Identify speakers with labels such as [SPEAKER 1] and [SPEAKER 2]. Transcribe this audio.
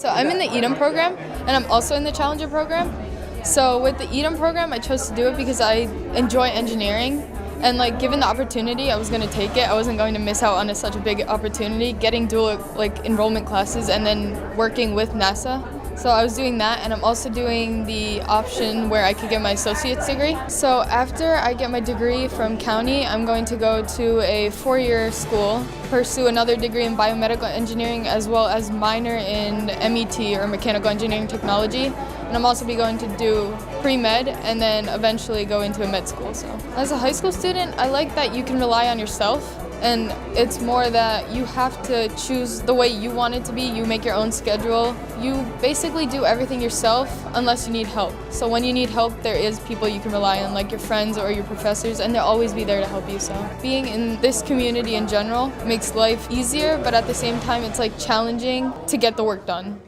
[SPEAKER 1] So I'm in the EDAM program, and I'm also in the Challenger program. So with the EDAM program, I chose to do it because I enjoy engineering, and given the opportunity, I was going to take it. I wasn't going to miss out on such a big opportunity, getting dual enrollment classes and then working with NASA. So I was doing that, and I'm also doing the option where I could get my associate's degree. So after I get my degree from county, I'm going to go to a 4-year school, pursue another degree in biomedical engineering as well as minor in MET or mechanical engineering technology. And I'm also going to do pre-med and then eventually go into a med school. So as a high school student, I like that you can rely on yourself. And it's more that you have to choose the way you want it to be. You make your own schedule. You basically do everything yourself unless you need help. So when you need help, there is people you can rely on, like your friends or your professors, and they'll always be there to help you. So being in this community in general makes life easier, but at the same time, it's challenging to get the work done.